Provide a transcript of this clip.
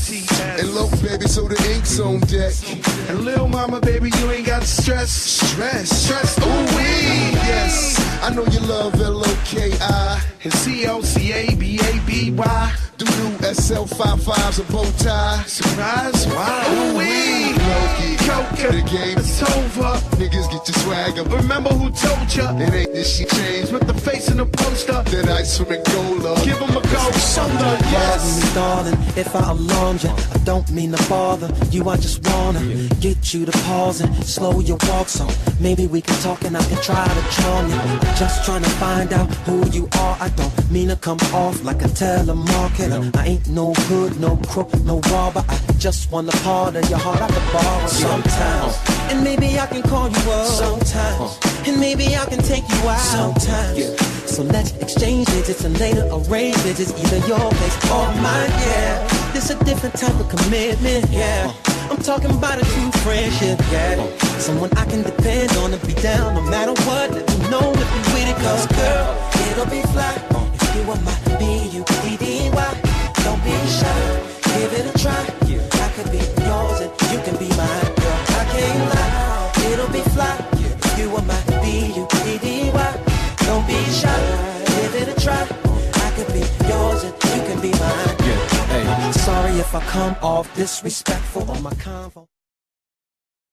And look, baby, so the ink's on deck. And lil' mama, baby, you ain't got stress. Stress, ooh-wee, yes. I know you love L-O-K-I and C-O-C-A-B-A-B-Y. Do new SL55s a bow tie. Surprise, why? Ooh-wee, Loki, Coca, the game it's over. Niggas get your swagger. Remember who told ya? It ain't this shit changed. With the face in the poster. Then I swim in Gola. Give him a gold shoulder, yes. Pardon me, darling, if I alarmed ya. I don't mean to bother you, I just wanna get you to pause and slow your walk so maybe we can talk and I can try to charm you. I'm just trying to find out who you are. I don't mean to come off like a telemarketer. I ain't no hood, no crook, no robber. I just want a part of your heart I could borrow sometimes. And maybe I can call you up sometimes. And maybe I can take you out sometimes. So let's exchange digits and later arrange digits, either your place or mine, yeah. This a different type of commitment, yeah. I'm talking about a true friendship, yeah. Someone I can depend on and be down no matter what. Let me know if you with it, cause girl, it'll be fly if you are my B-U-E-D-Y. Don't be shy, give it a try. I could be yours and you can be mine, girl. I can't lie, it'll be fly if you are my B-U-E-D-Y. Don't be shy, give it a try. I could be yours and you can be mine. Sorry if I come off disrespectful on my convo.